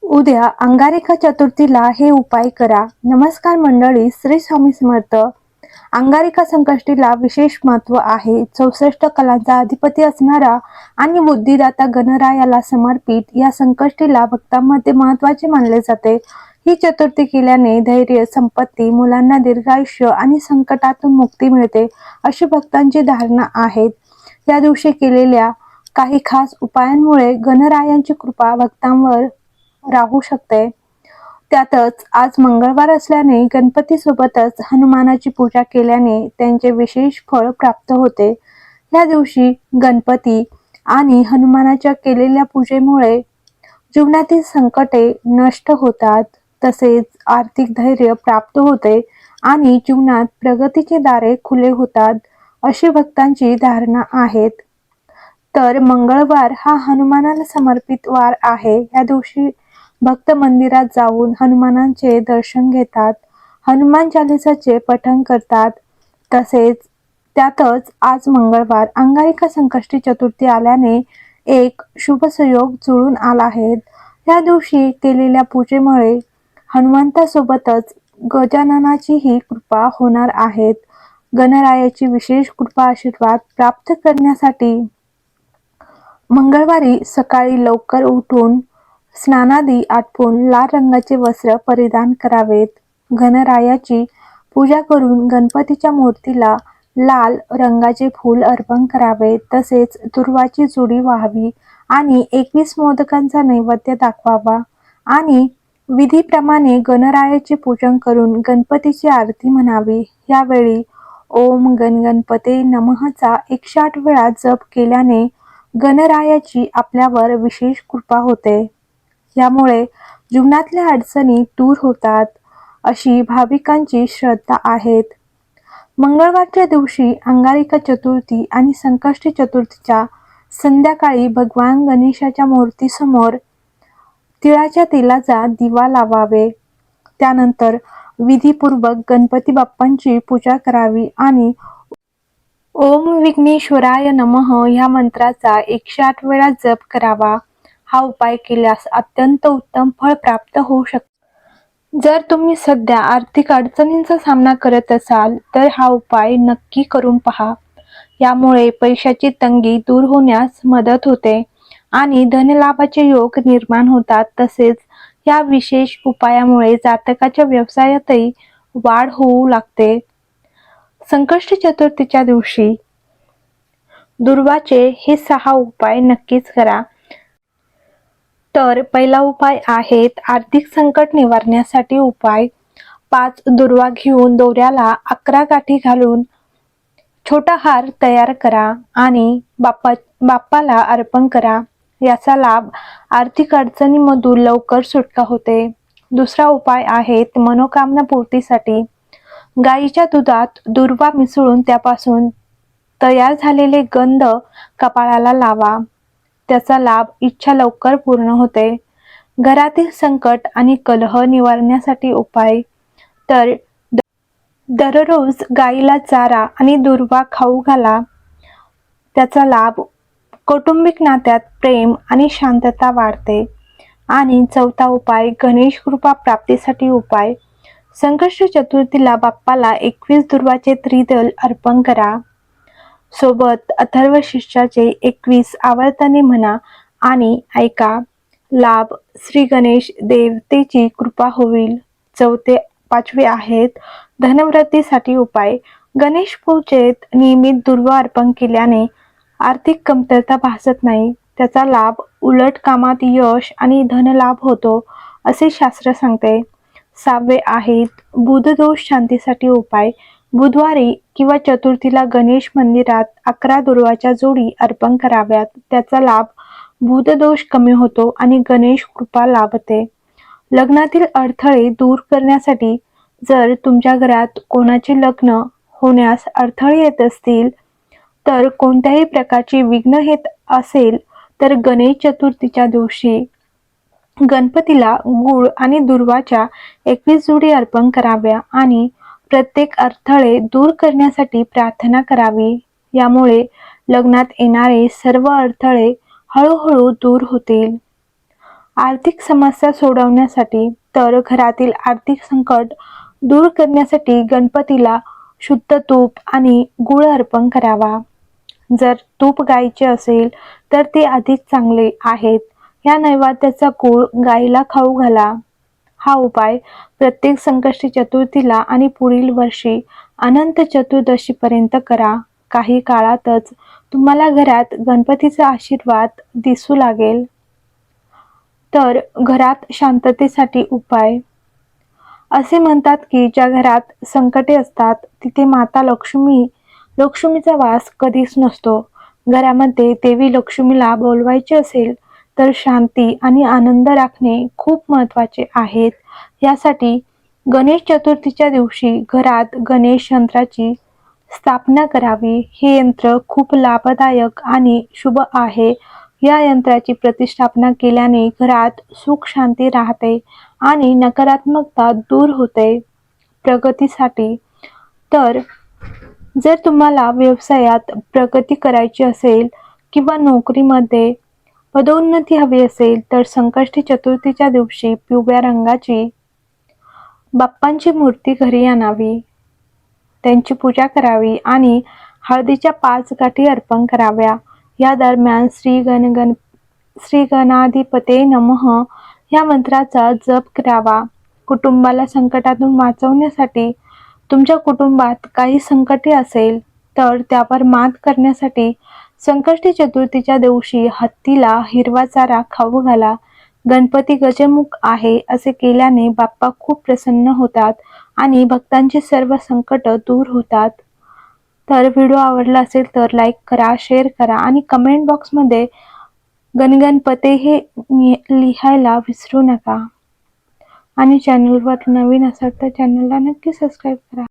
उद्या अंगारिका चतुर्थीला हे उपाय करा. नमस्कार मंडळी, श्री स्वामी समर्थ. अंगारिका संकष्टीला विशेष महत्व आहे. 64 कलांचा अधिपती असणारा आणि बुद्धिदाता गणरायाला समर्पित या संकष्टीला भक्तांमध्ये महत्वाचे मानले जाते. ही चतुर्थी केल्याने धैर्य, संपत्ती, मुलांना दीर्घायुष्य आणि संकटातून मुक्ती मिळते अशी भक्तांची धारणा आहे. या दिवशी केलेल्या काही खास उपायांमुळे गणरायांची कृपा भक्तांवर राहू शकते. त्यातच आज मंगळवार असल्याने गणपती सोबतच हनुमानाची पूजा केल्याने त्यांचे विशेष फळ प्राप्त होते. या दिवशी गणपती आणि हनुमानाच्या केलेल्या पूजेमुळे जीवनातील संकटे नष्ट होतात, तसेच आर्थिक धैर्य प्राप्त होते आणि जीवनात प्रगतीचे दारे खुले होतात अशी भक्तांची धारणा आहेत. तर मंगळवार हा हनुमानाला समर्पित वार आहे. या दिवशी भक्त मंदिरात जाऊन हनुमानांचे दर्शन घेतात, हनुमान चालिसाचे पठण करतात. तसेच त्यातच आज मंगळवार अंगारिका संकष्टी चतुर्थी आल्याने एक शुभ संयोग जुळून आला आहे. या दिवशी केलेल्या पूजेमुळे हनुमंतासोबतच गजाननाचीही कृपा होणार आहे. गणरायाची विशेष कृपा आशीर्वाद प्राप्त करण्यासाठी मंगळवारी सकाळी लवकर उठून स्नानादी आटपून लाल रंगाचे वस्त्र परिधान करावेत. गणरायाची पूजा करून गणपतीच्या मूर्तीला लाल रंगाचे फूल अर्पण करावे. तसेच दुर्वाची जुडी व्हावी आणि 21 मोदकांचा नैवेद्य दाखवावा आणि विधीप्रमाणे गणरायाचे पूजन करून गणपतीची आरती म्हणावी. यावेळी ओम गणपते नमःचा 108 वेळा जप केल्याने गणरायाची आपल्यावर विशेष कृपा होते. यामुळे जीवनातल्या अडचणी दूर होतात अशी भाविकांची श्रद्धा आहे. मंगळवारच्या दिवशी अंगारिका चतुर्थी आणि संकष्टी चतुर्थीच्या संध्याकाळी भगवान गणेशाच्या मूर्तीसमोर तिळाच्या तेलाचा दिवा लावावे. त्यानंतर विधीपूर्वक गणपती बाप्पांची पूजा करावी आणि ओम विघ्नेश्वराय नमः या मंत्राचा 108 वेळा जप करावा. हा उपाय केल्यास अत्यंत उत्तम फळ प्राप्त होऊ शकते. जर तुम्ही सध्या आर्थिक अडचणींचा सामना करत असाल तर हा उपाय नक्की करून पहा. यामुळे पैशाची तंगी दूर होण्यास मदत होते आणि धनलाभाचे योग निर्माण होतात. तसेच या विशेष उपायामुळे जातकाच्या व्यवसायातही वाढ होऊ लागते. संकष्टी चतुर्थीच्या दिवशी दुर्वाचे हे 6 उपाय नक्कीच करा. तर पहिला उपाय आहेत आर्थिक संकट निवारण्यासाठी उपाय. 5 दुर्वा घेऊन दोऱ्याला 11 गाठी घालून छोटा हार तयार करा आणि बाप्पाला अर्पण करा. याचा लाभ आर्थिक अडचणीमधून लवकर सुटका होते. दुसरा उपाय आहे मनोकामना पूर्तीसाठी. गाईच्या दुधात दुर्वा मिसळून त्यापासून तयार झालेले गंध कपाळाला लावा. त्याचा लाभ इच्छा लवकर पूर्ण होते. घरातील संकट आणि कलह निवारण्यासाठी उपाय. तर दररोज गाईला चारा आणि दुर्वा खाऊ घाला. त्याचा लाभ कौटुंबिक नात्यात प्रेम आणि शांतता वाढते. आणि चौथा उपाय गणेश कृपा प्राप्तीसाठी उपाय. संकष्ट चतुर्थीला बाप्पाला 21 दुर्वाचे त्रिदल अर्पण करा. सोबत अथर्व शीर्षाचे 21 आवर्तने म्हणा आणि ऐका. लाभ श्री गणेश देवतेची कृपा होईल. पाचवे आहेत धनवृद्धीसाठी उपाय. गणेश पूजेत नियमित दुर्वा अर्पण केल्याने आर्थिक कमतरता भासत नाही. त्याचा लाभ उलट कामात यश आणि धनलाभ होतो असे शास्त्र सांगते. 6वे आहेत बुधदोष शांतीसाठी उपाय. बुधवारी किंवा चतुर्थीला गणेश मंदिरात 11 दुर्वाच्या जोडी अर्पण कराव्यात. त्याचा लाभ बुधदोष कमी होतो आणि गणेश कृपा लाभते. लग्नातील अडथळे दूर करण्यासाठी जर तुमच्या घरात कोणाचे लग्न होण्यास अडथळे येत असतील तर कोणत्याही प्रकारची विघ्न येत असेल तर गणेश चतुर्थीच्या दिवशी गणपतीला गूळ आणि दुर्वाच्या 21 जोडी अर्पण कराव्या आणि प्रत्येक अडथळे दूर करण्यासाठी प्रार्थना करावी. यामुळे लग्नात येणारे सर्व अडथळे हळूहळू दूर होतील. आर्थिक समस्या सोडवण्यासाठी तर घरातील आर्थिक संकट दूर करण्यासाठी गणपतीला शुद्ध तूप आणि गूळ अर्पण करावा. जर तूप गायीचे असेल तर ते अधिक चांगले आहेत. या नैवेद्याचा गूळ गायीला खाऊ घाला. हा उपाय प्रत्येक संकष्टी चतुर्थीला आणि पुढील वर्षी अनंत चतुर्दशीपर्यंत करा. काही काळातच तुम्हाला घरात गणपतीचा आशीर्वाद दिसू लागेल. तर घरात शांततेसाठी उपाय. असे म्हणतात की ज्या घरात संकटे असतात तिथे माता लक्ष्मीचा वास कधीच नसतो. घरामध्ये देवी लक्ष्मीला बोलवायचे असेल तर शांती आणि आनंद राखणे खूप महत्त्वाचे आहेत. यासाठी गणेश चतुर्थीच्या दिवशी घरात गणेश यंत्राची स्थापना करावी. हे यंत्र खूप लाभदायक आणि शुभ आहे. या यंत्राची प्रतिष्ठापना केल्याने घरात सुख शांती राहते आणि नकारात्मकता दूर होते. प्रगतीसाठी तर जर तुम्हाला व्यवसायात प्रगती करायची असेल किंवा नोकरीमध्ये पदोन्नती हवी असेल तर संकष्टी चतुर्थीच्या दिवशी पिवळ्या रंगाची बाप्पांची मूर्ती घरी आणावी, त्यांची पूजा करावी आणि हळदीच्या 5 गाठी अर्पण कराव्या. या दरम्यान श्री गणाधिपते नमः या मंत्राचा जप करावा. कुटुंबाला संकटातून वाचवण्यासाठी तुमच्या कुटुंबात काही संकटे असेल तर त्यावर मात करण्यासाठी संकष्टी चतुर्थीच्या दिवशी हत्तीला हिरवा चारा खाऊ घाला. गणपती गजमुख आहे असे केल्याने बाप्पा खूप प्रसन्न होतात आणि भक्तांची सर्व संकट दूर होतात. तर व्हिडिओ आवडला असेल तर लाईक करा, शेअर करा आणि कमेंट बॉक्समध्ये गणगणपते हे लिहायला विसरू नका. आणि चॅनलवर नवीन असाल तर चॅनलला नक्की सबस्क्राईब करा.